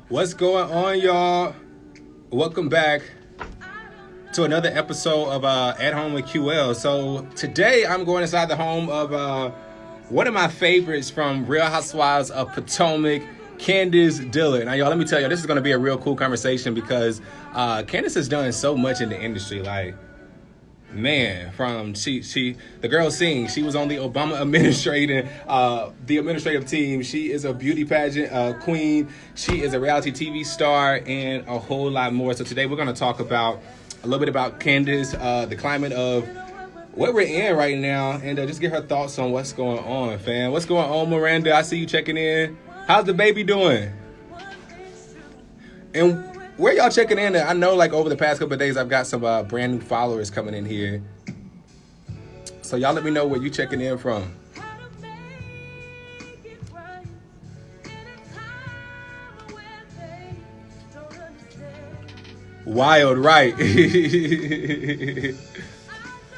What's going on, y'all? Welcome back to another episode of At Home with QL. So today I'm going inside the home of one of my favorites from Real Housewives of Potomac, Candiace Dillard. Now, y'all, let me tell you, this is going to be a real cool conversation because Candiace has done so much in the industry. Like, man, from the girl sings. She was on the Obama administrative team. She is a beauty pageant queen. She is a reality TV star and a whole lot more. So today we're going to talk about a little bit about Candiace, the climate of what we're in right now, and just get her thoughts on what's going on, fam. What's going on, Miranda? I see you checking in. How's the baby doing? And where y'all checking in at? I know, like, over the past couple of days, I've got some brand new followers coming in here. So y'all let me know where you checking in from. Wild, right?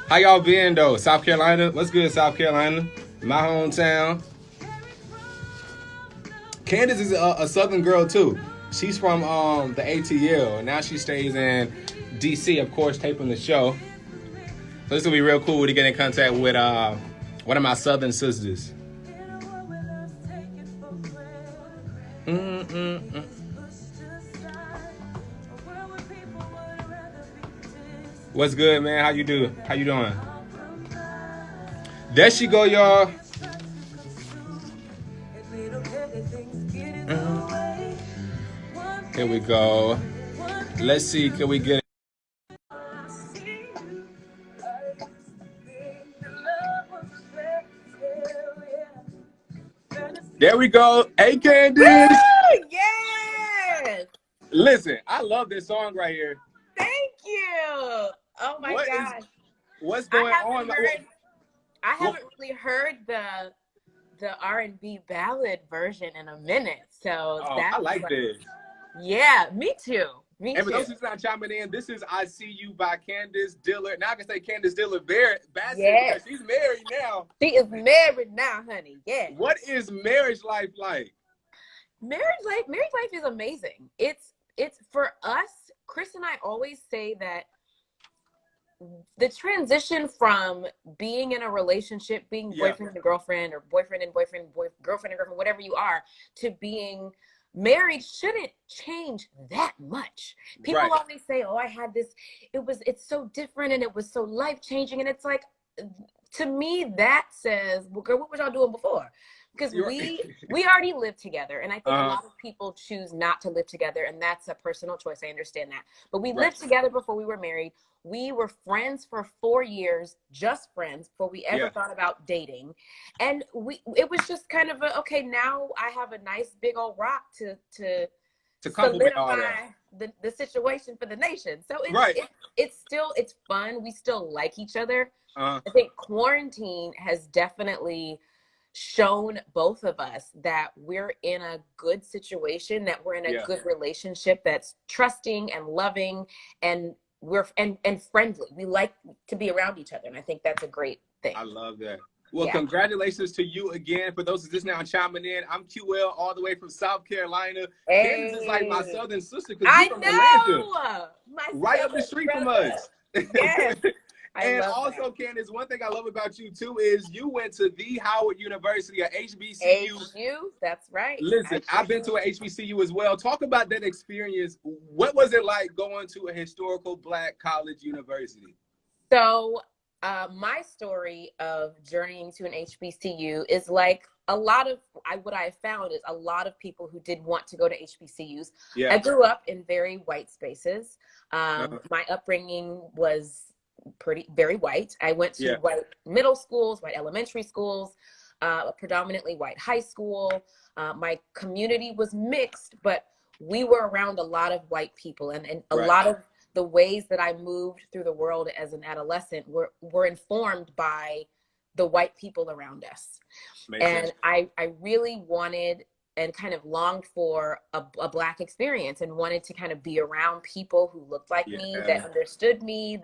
How y'all been, though? South Carolina? What's good, South Carolina? My hometown. Candiace is a Southern girl, too. She's from the ATL. Now she stays in D.C., of course, taping the show. So this will be real cool to get in contact with one of my Southern sisters. What's good, man? How you doing? There she go, y'all. Here we go. Let's see, can we get it? There we go. Hey, Candiace. Woo! Yes. Listen, I love this song right here. Thank you. Oh my gosh. What's going on? I haven't really heard the R&B ballad version in a minute. So I like this. Yeah, me too. And for those who's not chiming in, this is I See You by Candiace Dillard. Now I can say Candiace Dillard Bassett because she's married now. She is married now, honey. Yeah. What is marriage life like? Marriage life is amazing. It's for us, Chris and I always say that the transition from being in a relationship, being boyfriend and girlfriend, or girlfriend and girlfriend, whatever you are, to being married shouldn't change that much. People always say, oh, I had this, it's so different and it was so life-changing. And it's like, to me, that says, well, girl, what was y'all doing before? Because we already live together. And I think a lot of people choose not to live together. And that's a personal choice. I understand that. But we lived together before we were married. We were friends for 4 years, just friends, before we ever thought about dating. And it was just kind of okay, now I have a nice big old rock to solidify the situation for the nation. So it's fun. We still like each other. I think quarantine has definitely shown both of us that we're in a good situation, that we're in a good relationship that's trusting and loving, and we're and friendly. We like to be around each other, and I think that's a great thing. I love that. Well, congratulations to you again. For those who's just now chiming in, I'm QL all the way from South Carolina. Hey. Candiace is like my Southern sister because you're from Atlanta. Right up the street from us. Yes. And also, Candiace, one thing I love about you too is you went to the Howard University, a HBCU. That's right. Listen, I've been to a HBCU as well. Talk about that experience. What was it like going to a historical Black college university? So my story of journeying to an HBCU is like what I found is a lot of people who did want to go to HBCUs. I grew up in very white spaces. My upbringing was very white. I went to white middle schools, white elementary schools, predominantly white high school. My community was mixed, but we were around a lot of white people, and a lot of the ways that I moved through the world as an adolescent were informed by the white people around us. And I really wanted and kind of longed for a Black experience and wanted to kind of be around people who looked like me, that understood me,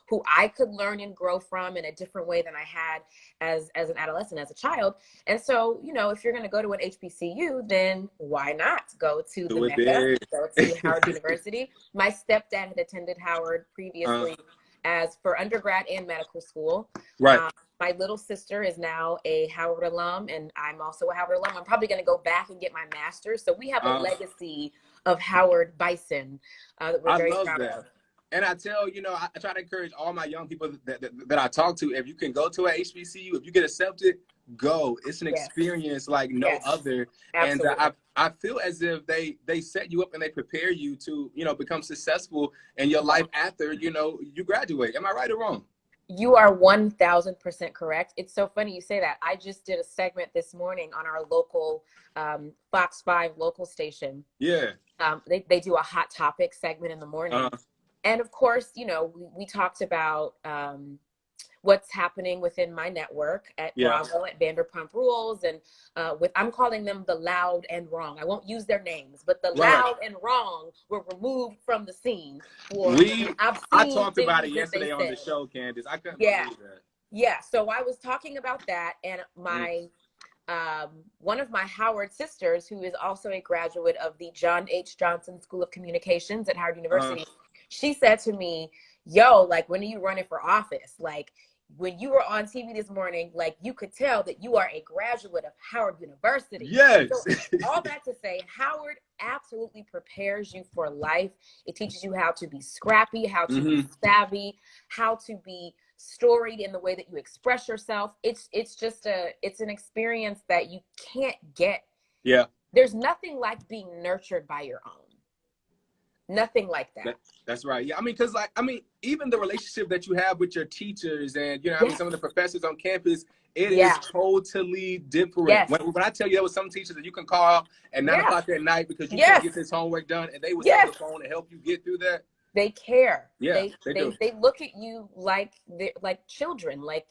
who I could learn and grow from in a different way than I had as an adolescent, as a child. And so, you know, if you're going to go to an HBCU, then why not go to the Mecca, go to Howard University? My stepdad had attended Howard previously as for undergrad and medical school. Right. My little sister is now a Howard alum, and I'm also a Howard alum. I'm probably going to go back and get my master's. So we have a legacy of Howard Bison that we're very proud of. And I tell, you know, I try to encourage all my young people that I talk to, if you can go to a HBCU, if you get accepted, go. It's an experience like no other. Absolutely. And I feel as if they set you up and they prepare you to, you know, become successful in your life after, you know, you graduate. Am I right or wrong? You are 1000% correct. It's so funny you say that. I just did a segment this morning on our local Fox 5 local station. Yeah. They do a hot topic segment in the morning. And of course, you know, we talked about what's happening within my network at Bravo, at Vanderpump Rules, and I'm calling them the loud and wrong. I won't use their names, but the loud and wrong were removed from the scene. I talked about it yesterday on the show, Candiace. I couldn't believe that. Yeah, so I was talking about that, and my one of my Howard sisters, who is also a graduate of the John H. Johnson School of Communications at Howard University, she said to me, yo, like, when are you running for office? Like, when you were on TV this morning, like, you could tell that you are a graduate of Howard University. Yes. So, all that to say, Howard absolutely prepares you for life. It teaches you how to be scrappy, how to be savvy, how to be storied in the way that you express yourself. It's an experience that you can't get. Yeah. There's nothing like being nurtured by your own. Nothing like that. That's right. Yeah. I mean, because even the relationship that you have with your teachers and, you know, I mean, some of the professors on campus, it is totally different. Yes. When I tell you, there was some teachers that you can call at 9 o'clock at night because you can't get this homework done, and they will stay on the phone to help you get through that. They care. Yeah, they look at you like children, like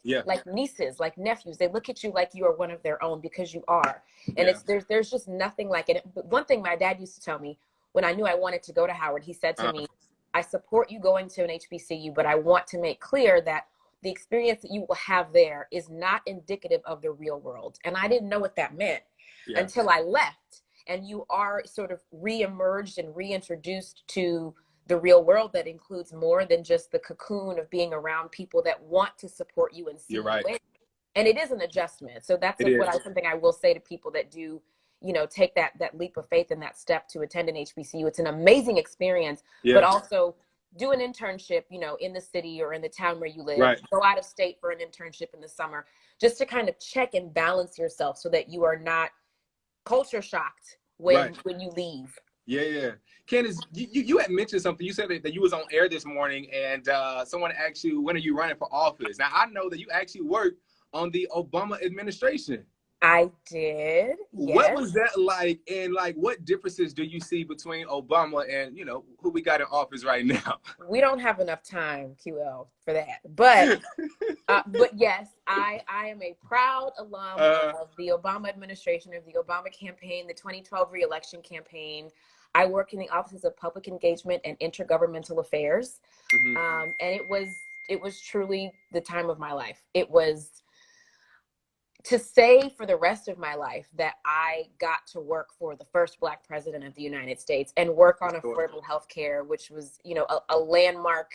nieces, like nephews. They look at you like you are one of their own because you are. And there's just nothing like it. But one thing my dad used to tell me when I knew I wanted to go to Howard, he said to me, I support you going to an HBCU, but I want to make clear that the experience that you will have there is not indicative of the real world. And I didn't know what that meant until I left. And you are sort of re-emerged and reintroduced to the real world that includes more than just the cocoon of being around people that want to support you and see you win. And it is an adjustment. So that's something I will say to people that do, you know, take that leap of faith and that step to attend an HBCU. It's an amazing experience, but also do an internship, you know, in the city or in the town where you live. Go out of state for an internship in the summer, just to kind of check and balance yourself so that you are not culture shocked when you leave. Yeah. Candiace, you had mentioned something. You said that you was on air this morning and someone asked you, when are you running for office? Now, I know that you actually worked on the Obama administration. I did. Yes. What was that like? And like, what differences do you see between Obama and, you know, who we got in office right now? We don't have enough time, QL, for that. But yes, I am a proud alum of the Obama administration, of the Obama campaign, the 2012 re-election campaign. I work in the Offices of Public Engagement and Intergovernmental Affairs. And it was truly the time of my life. It was, to say for the rest of my life that I got to work for the first Black president of the United States and work on affordable health care, which was, you know, a landmark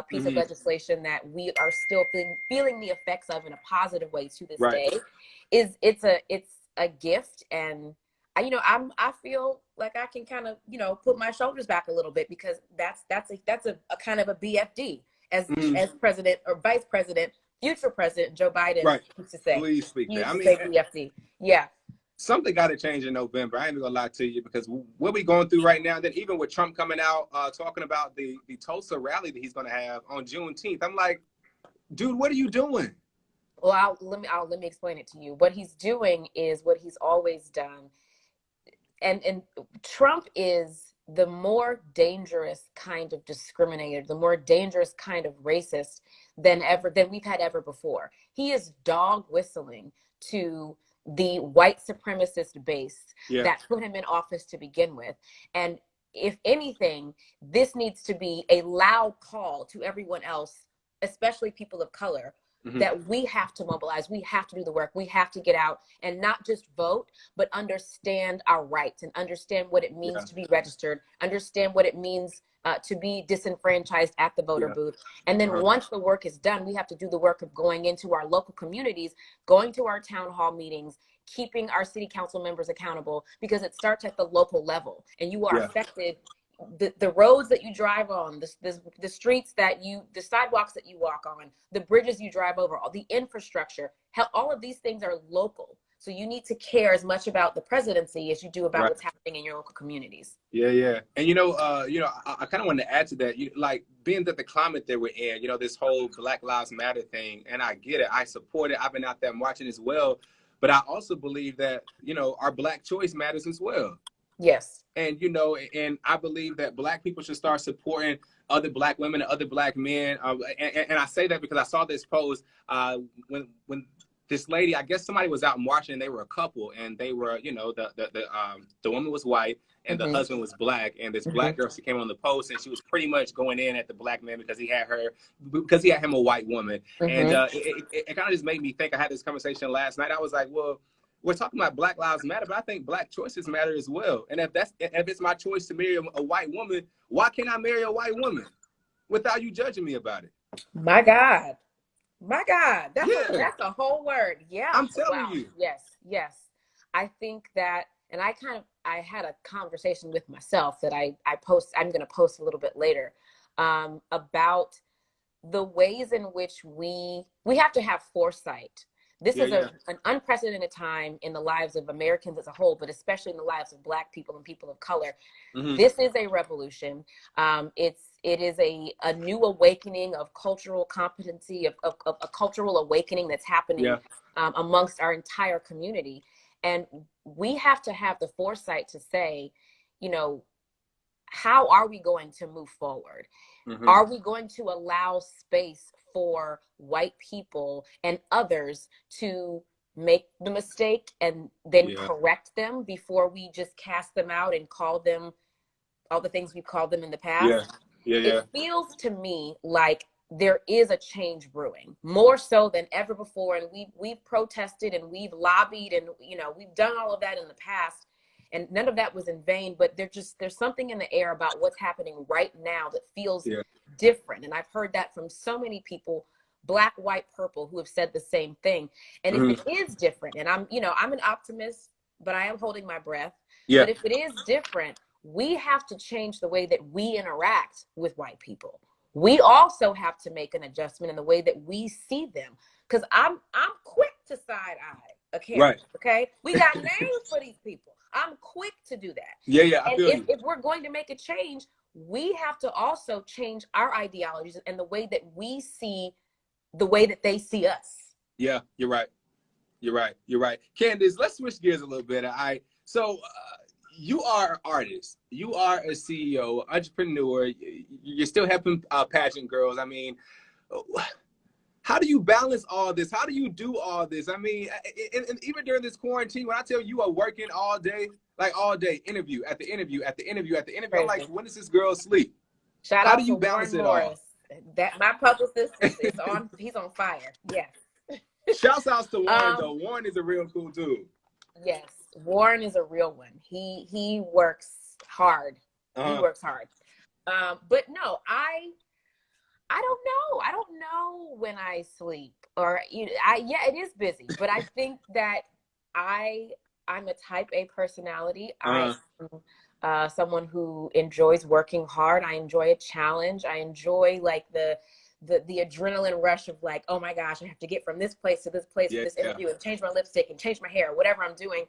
piece of legislation that we are still feeling the effects of in a positive way to this day, it's a gift. And I feel like I can kind of, you know, put my shoulders back a little bit, because that's a kind of a BFD as president or vice president. Future President Joe Biden used to say. Please speak that. I mean, BFD. Yeah. Something got to change in November. I ain't gonna lie to you, because what we going through right now, that even with Trump coming out talking about the Tulsa rally that he's gonna have on Juneteenth, I'm like, dude, what are you doing? Well, let me explain it to you. What he's doing is what he's always done, and Trump is the more dangerous kind of discriminator, the more dangerous kind of racist than we've had ever before. He is dog whistling to the white supremacist base Yeah. that put him in office to begin with. And if anything, this needs to be a loud call to everyone else, especially people of color, that we have to mobilize, we have to do the work, we have to get out and not just vote, but understand our rights and understand what it means to be registered, understand what it means to be disenfranchised at the voter booth. And then once the work is done, we have to do the work of going into our local communities, going to our town hall meetings, keeping our city council members accountable, because it starts at the local level and you are affected. The roads that you drive on, the streets that the sidewalks that you walk on, the bridges you drive over, all the infrastructure, all of these things are local. So you need to care as much about the presidency as you do about what's happening in your local communities. Yeah. And I kind of wanted to add to that. Like, being that the climate that we're in, this whole Black Lives Matter thing, and I get it, I support it. I've been out there marching as well, but I also believe that our Black choice matters as well. Yes. And and I believe that Black people should start supporting other Black women and other Black men. And I say that because I saw this post when this lady, I guess somebody was out marching, and they were a couple, and they were, the woman was white and the husband was Black, and this Black girl, she came on the post and she was pretty much going in at the Black man because he had him a white woman. And it kind of just made me think. I had this conversation last night. I was like, well, we're talking about Black Lives Matter, but I think Black choices matter as well. And if it's my choice to marry a white woman, why can't I marry a white woman without you judging me about it? My God, that's a whole word. Yeah, I'm telling you. Yes. I think that, and I had a conversation with myself that I'm going to post a little bit later, about the ways in which we have to have foresight. This is an unprecedented time in the lives of Americans as a whole, but especially in the lives of Black people and people of color. This is a revolution. It is a new awakening of cultural competency, of a cultural awakening that's happening amongst our entire community. And we have to have the foresight to say, how are we going to move forward? Are we going to allow space for white people and others to make the mistake and then correct them before we just cast them out and call them all the things we've called them in the past? It feels to me like there is a change brewing, more so than ever before. And we've protested and we've lobbied and, we've done all of that in the past. And none of that was in vain, but there's something in the air about what's happening right now that feels different. And I've heard that from so many people, Black, white, purple, who have said the same thing. And if it is different, and I'm an optimist, but I am holding my breath. But if it is different, we have to change the way that we interact with white people. We also have to make an adjustment in the way that we see them. Because I'm quick to side eye a character, okay? We got names for these people. I'm quick to do that. I and feel if we're going to make a change, we have to also change our ideologies and the way that we see the way that they see us. Yeah, you're right. Candiace, let's switch gears a little bit. So you are an artist. You are a CEO, entrepreneur. You're still helping pageant girls. I mean, how do you balance all this? How do you do all this? I mean, and even during this quarantine, when I tell you are working all day, like all day, interview after interview after interview after interview, I'm like, when does this girl sleep? How do you balance it all? That my publicist is on. He's on fire. Yes. Shouts outs to Warren though. Warren is a real cool dude. Yes, Warren is a real one. He works hard. He works hard. But no, I don't know. I don't know when I sleep, or it is busy. But I think that I'm a type A personality. I'm someone who enjoys working hard. I enjoy a challenge. I enjoy like the adrenaline rush of like, oh my gosh, I have to get from this place to this place for this interview and change my lipstick and change my hair, whatever I'm doing.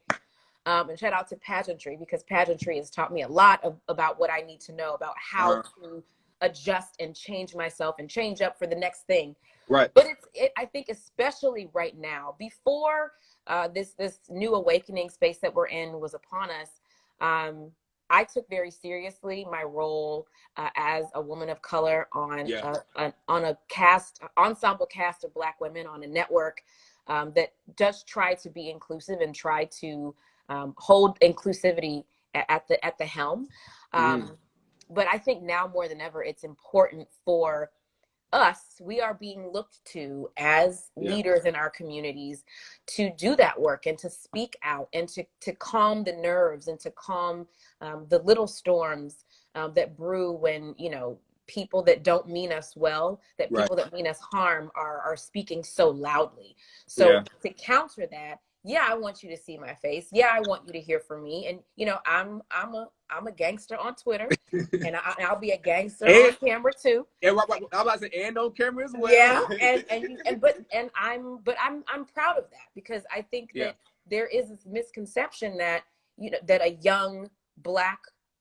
And shout out to pageantry, because pageantry has taught me a lot about what I need to know about how to adjust and change myself and change up for the next thing. Right. But I think especially right now, before this new awakening space that we're in was upon us, I took very seriously my role as a woman of color on an ensemble cast of Black women on a network. that does try to be inclusive and try to hold inclusivity at the helm. But I think now more than ever, it's important for us, we are being looked to as leaders in our communities to do that work and to speak out and to calm the nerves and to calm the little storms that brew when, you know, people that don't mean us well, that people that mean us harm are speaking so loudly. So to counter that, I want you to see my face. I want you to hear from me. And, you know, I'm a gangster on Twitter, and I'll be a gangster on camera too. Yeah, I'm about to say, and on camera as well. Yeah, I'm proud of that, because I think that there is this misconception that, you know, that a young Black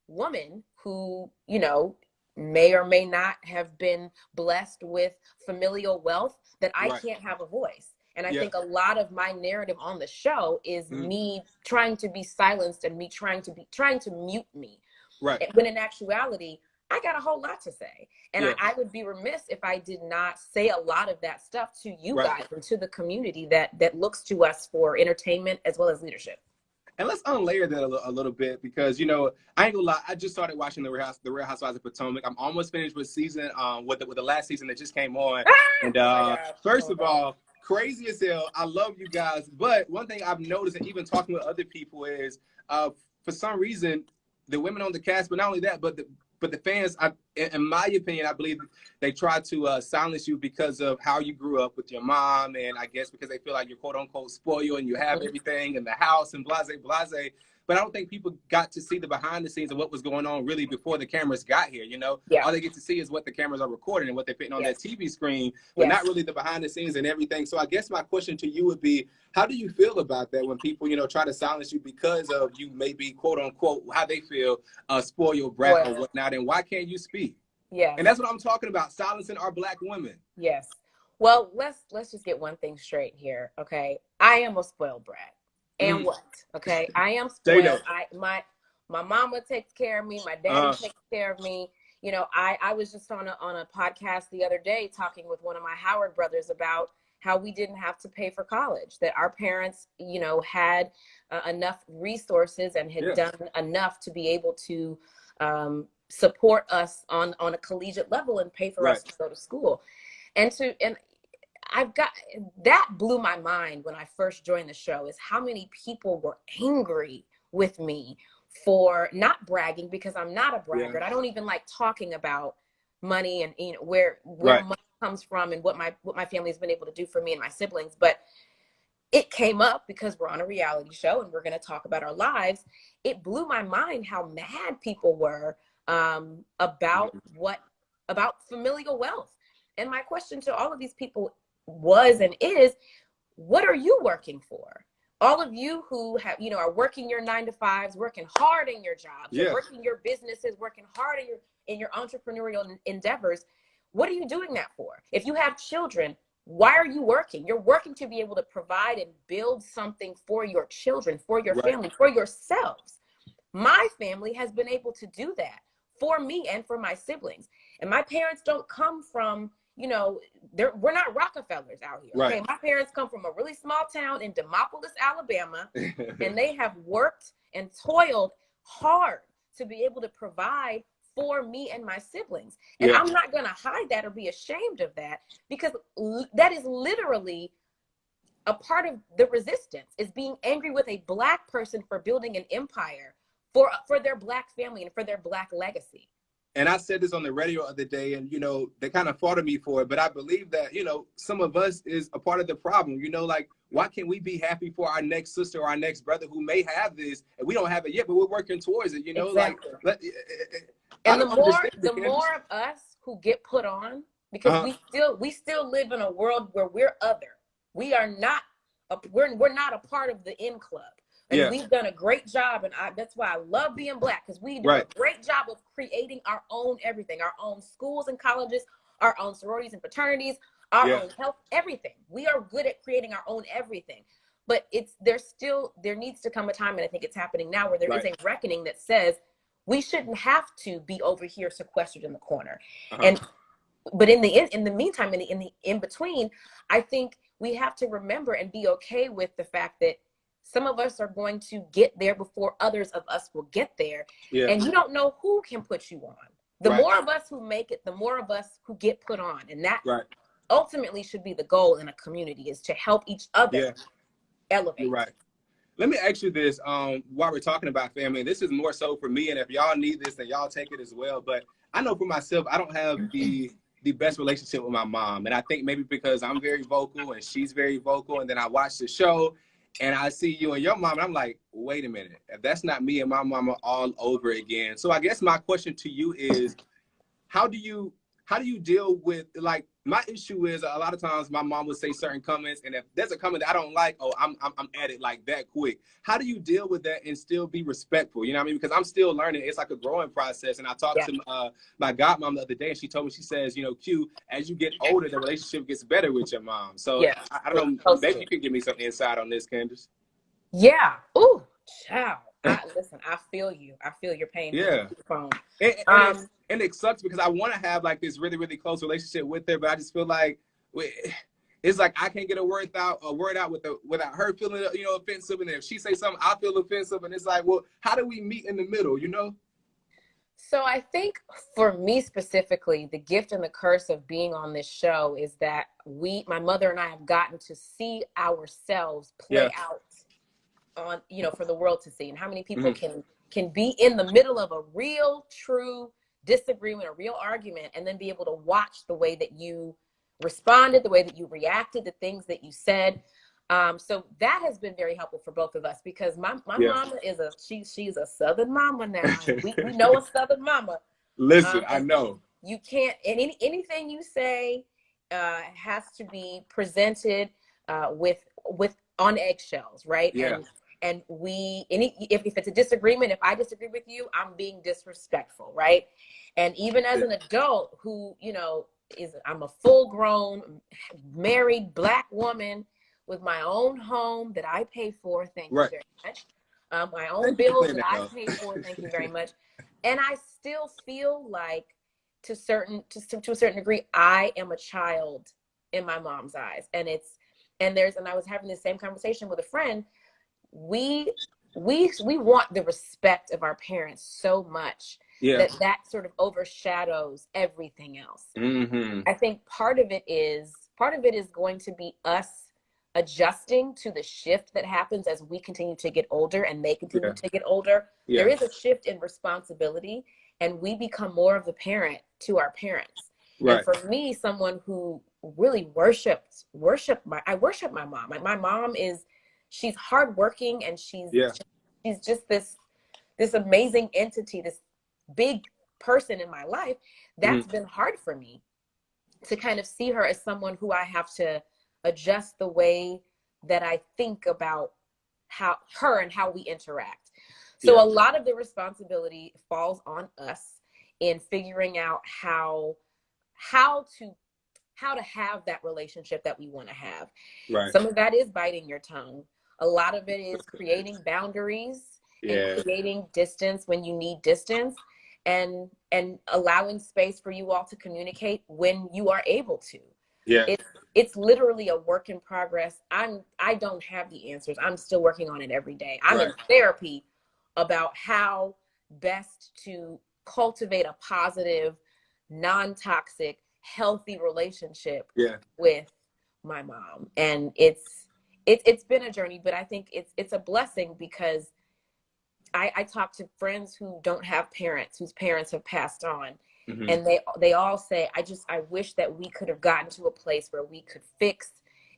woman who, you know, may or may not have been blessed with familial wealth, that I can't have a voice. And I think a lot of my narrative on the show is me trying to be silenced and me trying to mute me. Right. When in actuality, I got a whole lot to say. And I would be remiss if I did not say a lot of that stuff to you guys and to the community that looks to us for entertainment as well as leadership. And let's unlayer that a little bit, because, you know, I ain't gonna lie, I just started watching the Real Housewives of Potomac. I'm almost finished with season with the last season that just came on. And first of all, crazy as hell. I love you guys. But one thing I've noticed, and even talking with other people, is for some reason the women on the cast, but not only that, but the fans, in my opinion, I believe they try to silence you because of how you grew up with your mom, and I guess because they feel like you're quote unquote spoiled and you have everything in the house and blase. But I don't think people got to see the behind the scenes of what was going on really before the cameras got here. You know, all they get to see is what the cameras are recording and what they're putting on that TV screen, but not really the behind the scenes and everything. So I guess my question to you would be, how do you feel about that when people, you know, try to silence you because of you maybe quote unquote how they feel, spoiled brat or whatnot, and why can't you speak? Yeah, and that's what I'm talking about, silencing our Black women. Yes. Well, let's just get one thing straight here, okay? I am a spoiled brat. And what? Okay, I am spoiled. My mama takes care of me. My daddy takes care of me. You know, I was just on a podcast the other day talking with one of my Howard brothers about how we didn't have to pay for college, that our parents, you know, had enough resources and had done enough to be able to support us on a collegiate level and pay for us to go to school. And that blew my mind when I first joined the show, is how many people were angry with me for not bragging, because I'm not a braggart. I don't even like talking about money and, you know, where money comes from and what my family has been able to do for me and my siblings. But it came up because we're on a reality show and we're going to talk about our lives. It blew my mind how mad people were about familial wealth. And my question to all of these people was and is, what are you working for? All of you who have, you know, are working your 9-to-5s, working hard in your jobs, working your businesses, working hard in your entrepreneurial endeavors. What are you doing that for? If you have children, why are you working? You're working to be able to provide and build something for your children, for your family, for yourselves. My family has been able to do that for me and for my siblings. And my parents don't come from, you know, we're not Rockefellers out here. Okay, my parents come from a really small town in Demopolis, Alabama, and they have worked and toiled hard to be able to provide for me and my siblings. And I'm not going to hide that or be ashamed of that, because that is literally a part of the resistance, is being angry with a Black person for building an empire for their Black family and for their Black legacy. And I said this on the radio the other day, and, you know, they kind of fought at me for it, but I believe that, you know, some of us is a part of the problem. You know, like, why can't we be happy for our next sister or our next brother who may have this, and we don't have it yet, but we're working towards it, you know? Exactly. And the more of us who get put on, because we still live in a world where we're other. We are not, we're not a part of the in club. And we've done a great job, and that's why I love being Black, because we do a great job of creating our own everything, our own schools and colleges, our own sororities and fraternities, our own health, everything. We are good at creating our own everything. But there needs to come a time, and I think it's happening now, where there is a reckoning that says we shouldn't have to be over here sequestered in the corner. But in the meantime, in the in between, I think we have to remember and be okay with the fact that some of us are going to get there before others of us will get there. Yeah. And you don't know who can put you on. The more of us who make it, the more of us who get put on. And that ultimately should be the goal in a community, is to help each other elevate. You're right. Let me ask you this, while we're talking about family, this is more so for me, and if y'all need this, then y'all take it as well. But I know for myself, I don't have the best relationship with my mom. And I think maybe because I'm very vocal and she's very vocal, and then I watch the show and I see you and your mom, and I'm like, wait a minute, if that's not me and my mama all over again. So I guess my question to you is, how do you deal with, like, my issue is a lot of times my mom would say certain comments, and if there's a comment that I don't like, oh, I'm at it like that quick. How do you deal with that and still be respectful? You know what I mean? Because I'm still learning. It's like a growing process. And I talked to my godmom the other day, and she told me, she says, you know, Q, as you get older, the relationship gets better with your mom. So I don't know, maybe you could give me some insight on this, Candiace. Yeah. Ooh, child. Listen, I feel you. I feel your pain. Yeah. And it sucks because I want to have like this really, really close relationship with her, but I just feel like it's like I can't get a word out without her feeling, you know, offensive. And if she say something, I feel offensive. And it's like, well, how do we meet in the middle, you know? So I think for me specifically, the gift and the curse of being on this show is that my mother and I have gotten to see ourselves play out on, you know, for the world to see. And how many people can be in the middle of a real, true disagreement, a real argument, and then be able to watch the way that you responded, the way that you reacted, the things that you said. So that has been very helpful for both of us, because my mama is she's a Southern mama now. We know a Southern mama. Listen, I know. You can't, and anything you say has to be presented with on eggshells, right? Yeah. And if it's a disagreement, if I disagree with you, I'm being disrespectful, right? And even as an adult who, you know, I'm a full-grown, married Black woman with my own home that I pay for, thank you very much. My own bills that I pay for, thank you very much. And I still feel like, to a certain degree, I am a child in my mom's eyes. And I was having the same conversation with a friend. We want the respect of our parents so much that sort of overshadows everything else. I think part of it is going to be us adjusting to the shift that happens as we continue to get older and they continue to get older. There is a shift in responsibility, and we become more of the parent to our parents. And for me, someone who really worships my mom. My mom she's hardworking, and she's just this amazing entity, this big person in my life. That's been hard for me to kind of see her as someone who I have to adjust the way that I think about how we interact. So a lot of the responsibility falls on us in figuring out how to have that relationship that we want to have. Some of that is biting your tongue. A lot of it is creating boundaries and creating distance when you need distance, and allowing space for you all to communicate when you are able to. It's literally a work in progress. I don't have the answers. I'm still working on it every day. I'm in therapy about how best to cultivate a positive, non-toxic, healthy relationship with my mom. And it's been a journey, but I think it's a blessing, because I talk to friends who don't have parents, whose parents have passed on. And they all say, I wish that we could have gotten to a place where we could fix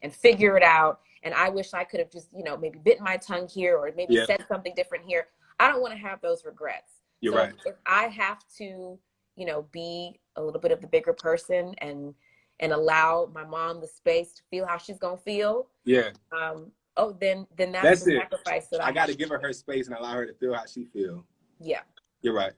and figure it out. And I wish I could have just, you know, maybe bitten my tongue here, or maybe said something different here. I don't want to have those regrets. If I have to, you know, be a little bit of the bigger person and allow my mom the space to feel how she's going to feel. Then that's the sacrifice that I got to give her space and allow her to feel how she feels. Yeah. You're right.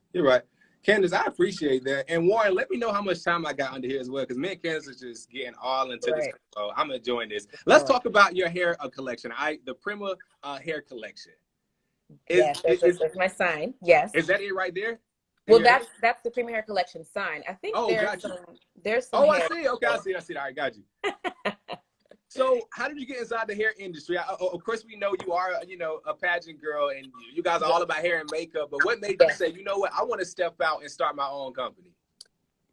Candiace, I appreciate that. And Warren, let me know how much time I got under here as well, because me and Candiace are just getting all into this. So I'm enjoying this. Let's talk about your hair collection. The Prima hair collection. That's my sign. Yes. Is that it right there? Well, that's the Prima hair collection sign. I think there's some. Oh, I see. Okay, I see. All right, got you. So how did you get inside the hair industry? Of course, we know you are, a pageant girl, and you guys are all about hair and makeup. But what made you say, you know what, I want to step out and start my own company?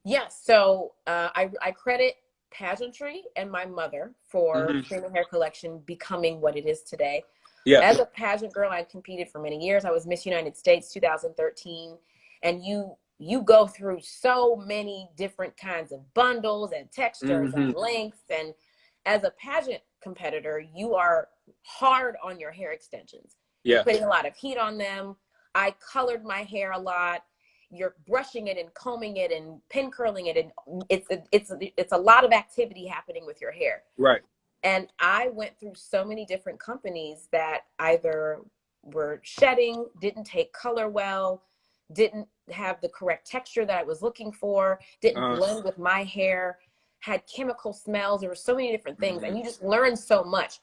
Yes. So I credit pageantry and my mother for Premium Hair Collection becoming what it is today. Yeah. As a pageant girl, I competed for many years. I was Miss United States 2013, and you go through so many different kinds of bundles and textures and lengths. And as a pageant competitor, you are hard on your hair extensions. Yeah. You're putting a lot of heat on them. I colored my hair a lot. You're brushing it and combing it and pin curling it, and it's a lot of activity happening with your hair. Right. And I went through so many different companies that either were shedding, didn't take color well, didn't have the correct texture that I was looking for, didn't blend with my hair, had chemical smells. There were so many different things, and you just learn so much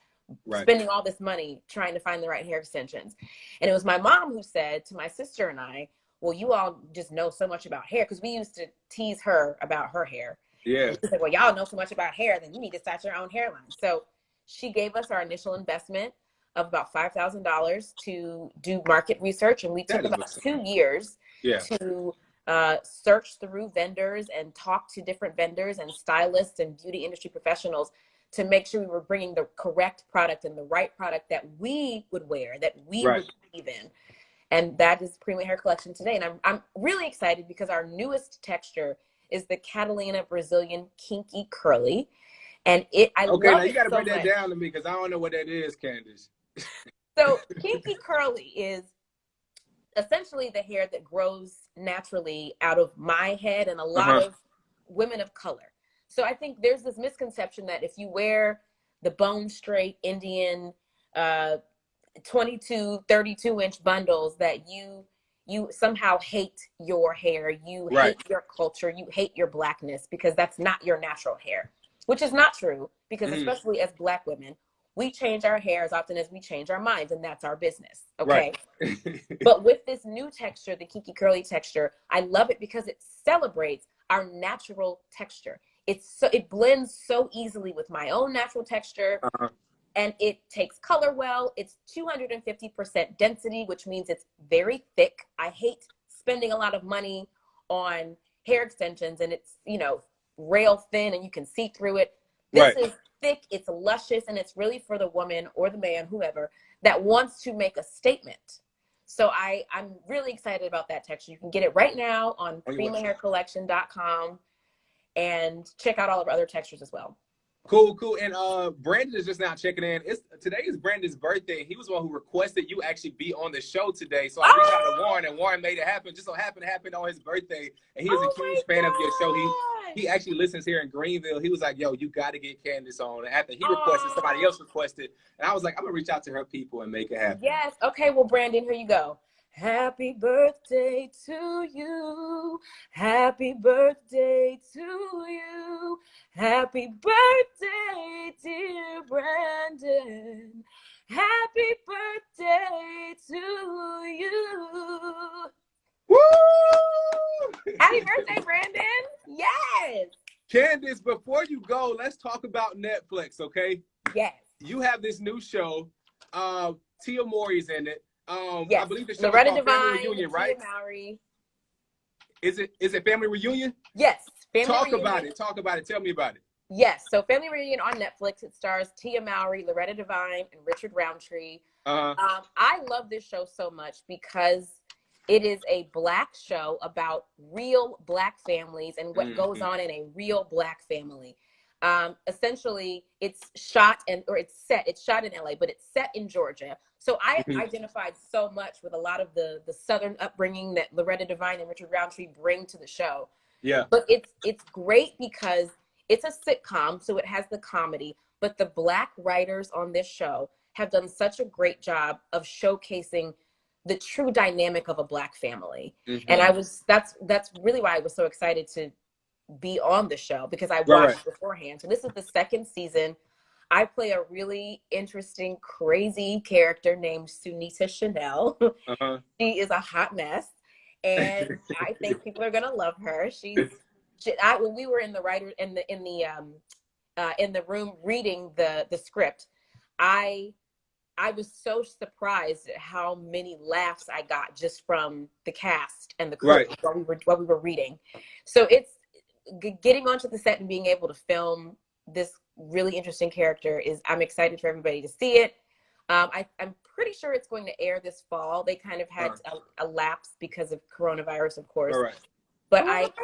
spending all this money trying to find the right hair extensions. And it was my mom who said to my sister and I, well, you all just know so much about hair, because we used to tease her about her hair. Yeah. And she said, well, y'all know so much about hair, then you need to start your own hairline. So she gave us our initial investment of about $5,000 to do market research. And we took about 2 years to search through vendors and talk to different vendors and stylists and beauty industry professionals to make sure we were bringing the correct product and the right product that we would wear, that we would believe in. And that is Premium Hair Collection today. And I'm really excited because our newest texture is the Catalina Brazilian Kinky Curly. And I love it. Okay, now you got to break that down to me, because I don't know what that is, Candiace. So Kinky Curly is essentially the hair that grows naturally out of my head and a lot of women of color. So I think there's this misconception that if you wear the bone straight Indian 22, 32-inch bundles, that you somehow hate your hair, you hate your culture, you hate your blackness, because that's not your natural hair, which is not true, because especially as Black women, we change our hair as often as we change our minds, and that's our business. Okay. But with this new texture, the Kinky Curly texture, I love it because it celebrates our natural texture. It blends so easily with my own natural texture. And it takes color well. It's 250% density, which means it's very thick. I hate spending a lot of money on hair extensions and it's, rail thin and you can see through it. This is thick, it's luscious, and it's really for the woman or the man, whoever, that wants to make a statement. So I'm really excited about that texture. You can get it right now on premiumhaircollection.com and check out all of our other textures as well. Cool. And Brandon is just now checking in. Today is Brandon's birthday. He was the one who requested you actually be on the show today. So I reached out to Warren, and Warren made it happen. Just so happened to happen on his birthday. And he's a huge fan of your show. He actually listens here in Greenville. He was like, yo, you got to get Candiace on. And after he requested, somebody else requested. And I was like, I'm going to reach out to her people and make it happen. Yes. Okay, well, Brandon, here you go. Happy birthday to you. Happy birthday to you. Happy birthday, dear Brandon. Happy birthday to you. Woo! Happy birthday, Brandon. Yes. Candiace, before you go, let's talk about Netflix, okay? Yes. You have this new show. Tia Mowry's in it. Yes. I believe the show Loretta is called Devine, Family Reunion, right? Mowry. Is it Family Reunion? Yes. Talk about it. Tell me about it. Yes. So Family Reunion on Netflix. It stars Tia Mowry, Loretta Devine, and Richard Roundtree. I love this show so much because it is a Black show about real Black families and what goes on in a real Black family. Essentially, it's shot in LA, but it's set in Georgia. So I identified so much with a lot of the Southern upbringing that Loretta Devine and Richard Roundtree bring to the show. Yeah. But it's great because it's a sitcom, so it has the comedy, but the Black writers on this show have done such a great job of showcasing the true dynamic of a Black family. And that's really why I was so excited to be on the show, because I watched beforehand. So this is the second season. I play a really interesting, crazy character named Sunita Chanel. She is a hot mess, and I think people are gonna love her. When we were in the in the room reading the script, I was so surprised at how many laughs I got just from the cast and the crew while we were reading. So it's getting onto the set and being able to film this really interesting character I'm excited for everybody to see it. I'm pretty sure it's going to air this fall. They kind of had a lapse because of coronavirus, of course. But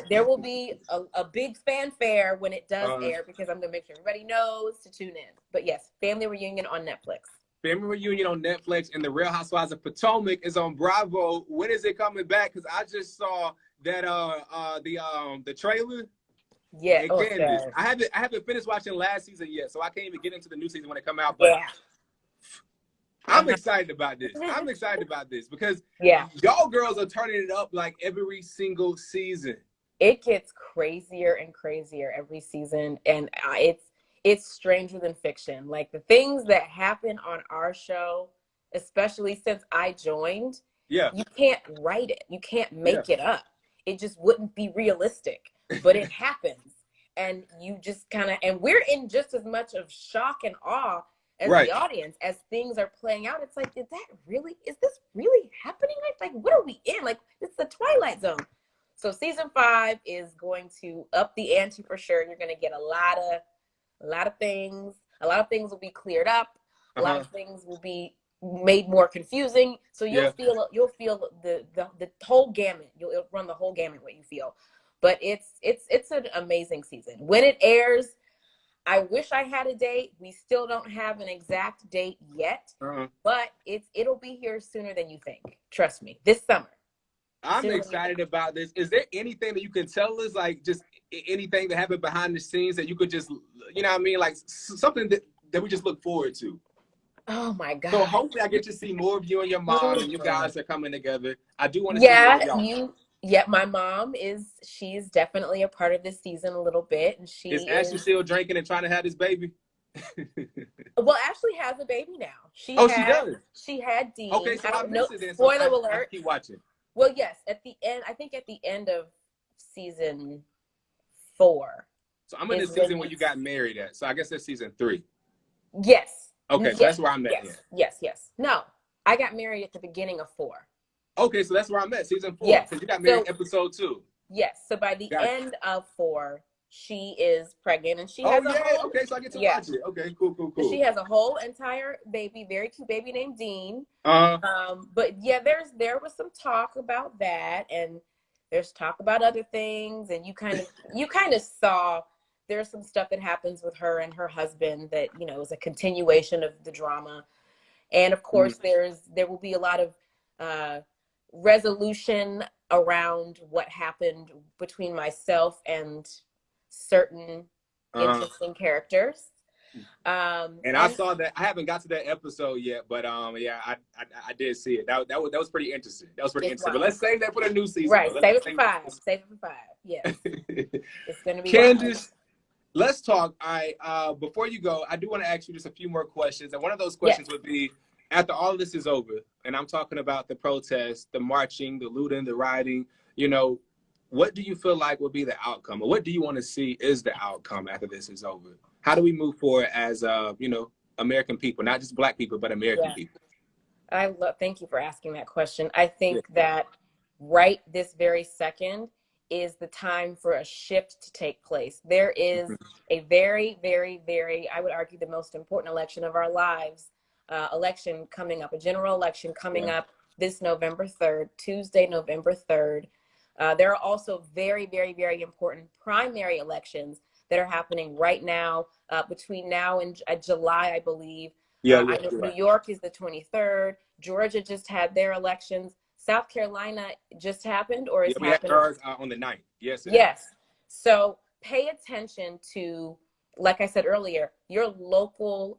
there will be a big fanfare when it does air, because I'm going to make sure everybody knows to tune in. But yes, Family Reunion on Netflix. Family Reunion on Netflix, and The Real Housewives of Potomac is on Bravo. When is it coming back? Because I just saw that the trailer. Yeah. Candiace. I haven't finished watching last season yet, so I can't even get into the new season when it come out. But yeah. I'm excited about this. I'm excited about this because y'all girls are turning it up like every single season. It gets crazier and crazier every season, and it's stranger than fiction. Like the things that happen on our show, especially since I joined, you can't write it. You can't make it up. It just wouldn't be realistic, but it happens. And you just and we're in just as much of shock and awe as the audience as things are playing out. It's like, is this really happening? Like, what are we in? Like, it's the Twilight Zone. So season 5 is going to up the ante for sure. You're going to get a lot of things. A lot of things will be cleared up. A lot of things will be made more confusing. So you'll feel the whole gamut. You'll run the whole gamut what you feel. But it's an amazing season. When it airs, I wish I had a date. We still don't have an exact date yet, but it'll be here sooner than you think. Trust me, this summer. I'm excited about this. Is there anything that you can tell us, like just anything that happened behind the scenes that you could just, you know what I mean, like something that we just look forward to? Oh my God. So hopefully I get to see more of you and your mom, and you guys are coming together. I do want to see more of y'all. My mom she's definitely a part of this season a little bit. And is Ashley still drinking and trying to have this baby? Well, Ashley has a baby now. She does. She had Dean. Okay, so I missed it then. Spoiler alert. I keep watching. Well, yes, at the end, I think at the end of season 4. So I'm in the season where you got married at. So I guess that's season 3. Yes. Okay, so that's where I'm at. Yes. No, I got married at the beginning of 4. Okay, so that's where I'm at, season 4. Yes. Because you got married episode 2. Yes. So by the end of 4, she is pregnant, and she has okay, so I get to watch it. Okay, cool. She has a whole entire baby, very cute baby named Dean. But yeah, there was some talk about that, and there's talk about other things, and you kind of saw there's some stuff that happens with her and her husband that is a continuation of the drama, and of course there will be a lot of resolution around what happened between myself and certain interesting characters. And I saw that. I haven't got to that episode yet, but I did see it. That was pretty interesting. That was pretty interesting. But let's save that for the new season. Right, save it for 5. Save it for 5. Yes, it's gonna be Candiace. Let's talk. Before you go, I do want to ask you just a few more questions, and one of those questions would be: after all of this is over, and I'm talking about the protests, the marching, the looting, the rioting, what do you feel like will be the outcome, or what do you want to see is the outcome after this is over? How do we move forward as, American people, not just Black people, but American people? Thank you for asking that question. I think that right this very second is the time for a shift to take place. There is a very, very, very, I would argue, the most important election of our lives, election coming up, a general election coming up this November 3rd, Tuesday, November 3rd. There are also very, very, very important primary elections that are happening right now, between now and July, I believe. I know New York is the 23rd. Georgia just had their elections. South Carolina just happened, or is happening. We had ours on the 9th. Yes. So pay attention to, like I said earlier, your local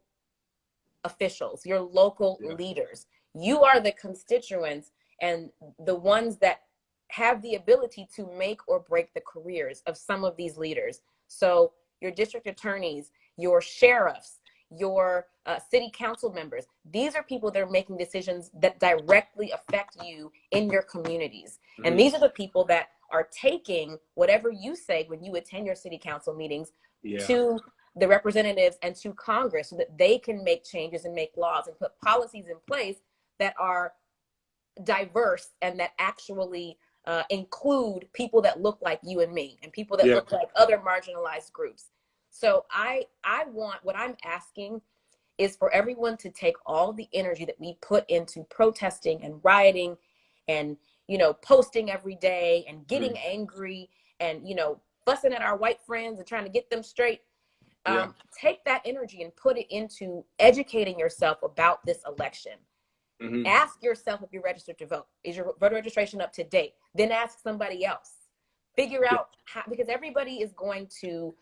officials, your local leaders. You are the constituents and the ones that have the ability to make or break the careers of some of these leaders. So your district attorneys, your sheriffs, your city council members, these are people that are making decisions that directly affect you in your communities. And these are the people that are taking whatever you say when you attend your city council meetings to the representatives and to Congress so that they can make changes and make laws and put policies in place that are diverse and that actually include people that look like you and me and people that look like other marginalized groups. So I want, what I'm asking is for everyone to take all the energy that we put into protesting and rioting and, you know, posting every day and getting angry and, you know, fussing at our white friends and trying to get them straight. Take that energy and put it into educating yourself about this election. Ask yourself if you're registered to vote. Is your voter registration up to date? Then ask somebody else. Figure out how, because everybody is going to,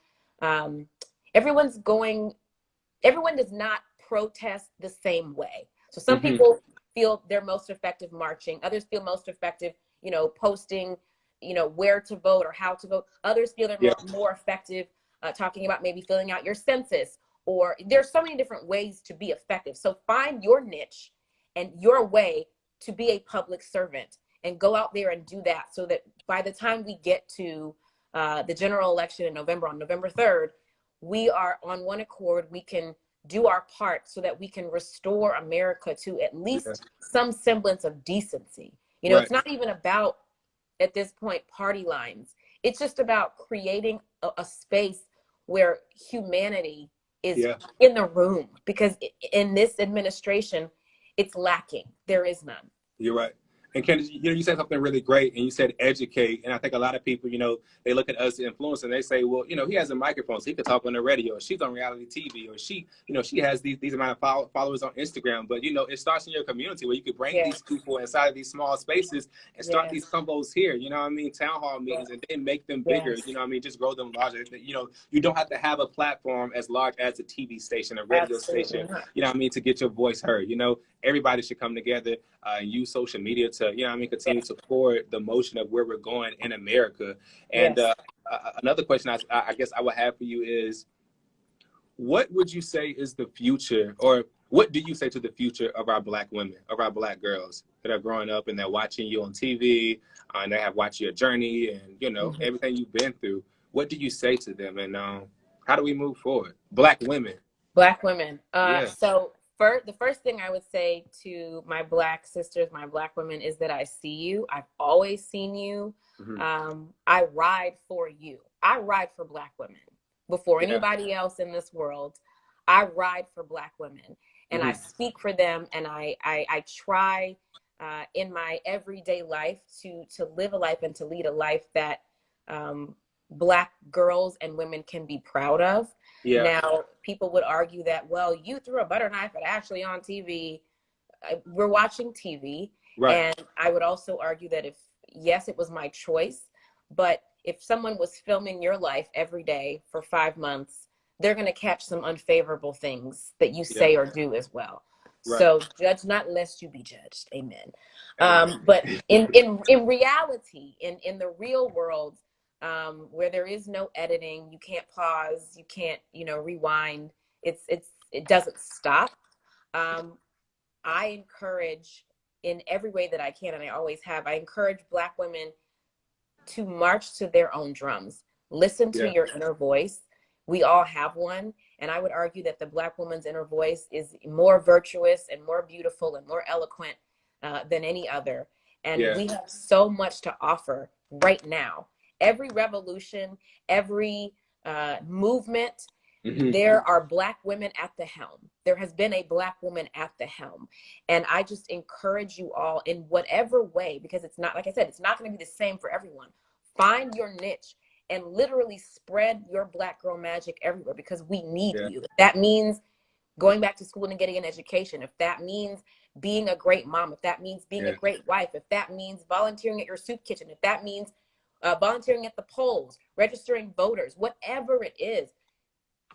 everyone does not protest the same way. So some people feel they're most effective marching. Others feel most effective, you know, posting, you know, where to vote or how to vote. Others feel they're more effective talking about maybe filling out your census, or there's so many different ways to be effective. So find your niche and your way to be a public servant and go out there and do that so that by the time we get to the general election in November, on November 3rd, we are on one accord. We can do our part so that we can restore America to at least some semblance of decency. You know, it's not even about, at this point, party lines. It's just about creating a space where humanity is in the room, because in this administration, it's lacking. There is none. You're right. And Candiace, you know, you said something really great, and you said educate. And I think a lot of people, you know, they look at us influencers and they say, well, you know, he has a microphone, so he could talk on the radio, or she's on reality TV, or she, you know, she has these amount of followers on Instagram. But, you know, it starts in your community where you could bring these people inside of these small spaces and start these combos here, you know what I mean? Town hall meetings, and then make them bigger, you know what I mean? Just grow them larger. You know, you don't have to have a platform as large as a TV station, a radio station, you know what I mean, to get your voice heard. You know, everybody should come together and use social media to, you know what I mean, continue to forward the motion of where we're going in America. And another question I guess I would have for you is, what would you say is the future, or what do you say to the future of our Black women, of our Black girls that are growing up and they're watching you on TV, and they have watched your journey and, you know, everything you've been through? What do you say to them, and how do we move forward? Black women. So the first thing I would say to my Black sisters, my Black women, is that I see you. I've always seen you. I ride for you. I ride for Black women before anybody else in this world. I ride for Black women, and I speak for them, and I try in my everyday life to live a life and to lead a life that Black girls and women can be proud of. Now, people would argue that, well, you threw a butter knife at Ashley on TV. We're watching TV. And I would also argue that yes, it was my choice, but if someone was filming your life every day for 5 months, they're going to catch some unfavorable things that you say or do as well. So judge not lest you be judged. Amen. But in reality, in the real world, where there is no editing, you can't pause, you can't, you know, rewind. It doesn't stop. I encourage in every way that I can, and I always have, I encourage Black women to march to their own drums. Listen to your inner voice. We all have one. And I would argue that the Black woman's inner voice is more virtuous and more beautiful and more eloquent than any other. And we have so much to offer right now. Every revolution, every movement, there are Black women at the helm. There has been a Black woman at the helm. And I just encourage you all in whatever way, because it's not, like I said, it's not going to be the same for everyone. Find your niche and literally spread your Black girl magic everywhere, because we need you. If that means going back to school and getting an education, if that means being a great mom, if that means being a great wife, if that means volunteering at your soup kitchen, if that means volunteering at the polls, registering voters, whatever it is,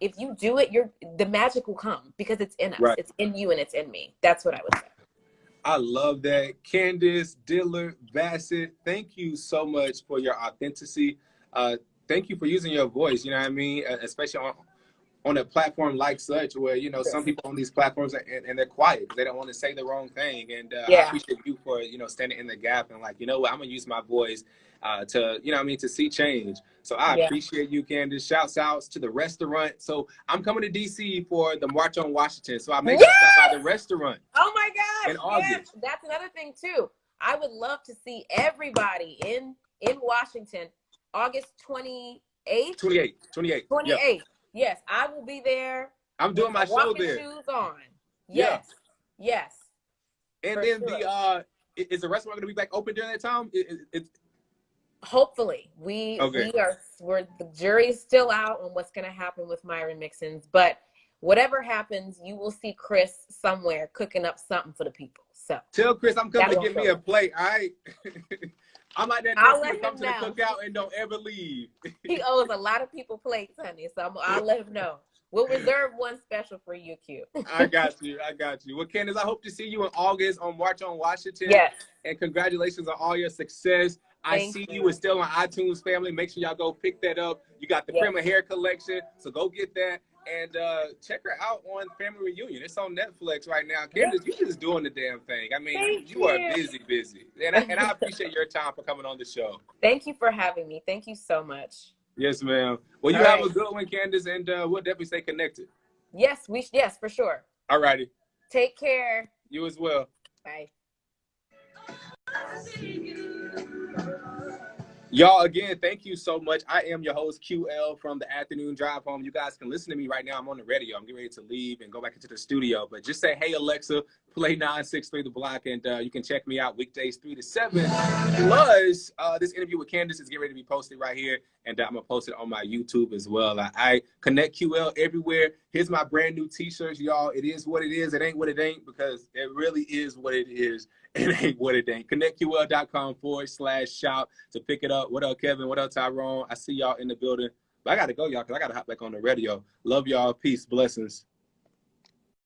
if you do it, the magic will come, because it's in us. It's in you and it's in me. That's what I would say. I love that. Candiace, Dillard, Bassett, thank you so much for your authenticity. Thank you for using your voice, you know what I mean? Especially on a platform like such, where you know some people on these platforms and they're quiet because they don't want to say the wrong thing. And I appreciate you for standing in the gap and like, you know what, I'm gonna use my voice to to see change. So I appreciate you, Candiace. Shouts outs to the restaurant. So I'm coming to DC for the March on Washington. So I make sure I stop by the restaurant. Oh my gosh! In August. Yes, that's another thing too. I would love to see everybody in Washington, August 28th. 28. Yep. Yes, I will be there. I'm doing my show there. Shoes on. Yes. Yeah. Yes. And then is the restaurant going to be back open during that time? Hopefully. The jury's still out on what's going to happen with Myron Mixon's, but whatever happens, you will see Chris somewhere cooking up something for the people. So tell Chris I'm coming to get me a plate. All right. I'm like that next to come to the cookout and don't ever leave. He owes a lot of people plates, honey. So I'll let him know. We'll reserve one special for you, Q. I got you. Well, Candiace, I hope to see you in August on March on Washington. Yes. And congratulations on all your success. I see you is still on iTunes, family. Make sure y'all go pick that up. You got the Prima Hair collection, so go get that. And check her out on Family Reunion. It's on Netflix right now. Candiace, you're just doing the damn thing. I mean, you are busy. And I appreciate your time for coming on the show. Thank you for having me. Thank you so much. Yes, ma'am. Well, you have a good one, Candiace, and we'll definitely stay connected. Yes, for sure. All righty. Take care. You as well. Bye. Y'all, again, thank you so much. I am your host, QL, from the Afternoon Drive Home. You guys can listen to me right now. I'm on the radio. I'm getting ready to leave and go back into the studio. But just say, hey, Alexa, play 963 The Block, and you can check me out weekdays 3 to 7. Plus, this interview with Candiace is getting ready to be posted right here, and I'm going to post it on my YouTube as well. I connect QL everywhere. Here's my brand new T-shirts, y'all. It is what it is. It ain't what it ain't, because it really is what it is. It ain't what it ain't. ConnectQL.com/shop to pick it up. What up, Kevin? What up, Tyrone? I see y'all in the building. But I got to go, y'all, because I got to hop back on the radio. Love y'all. Peace. Blessings.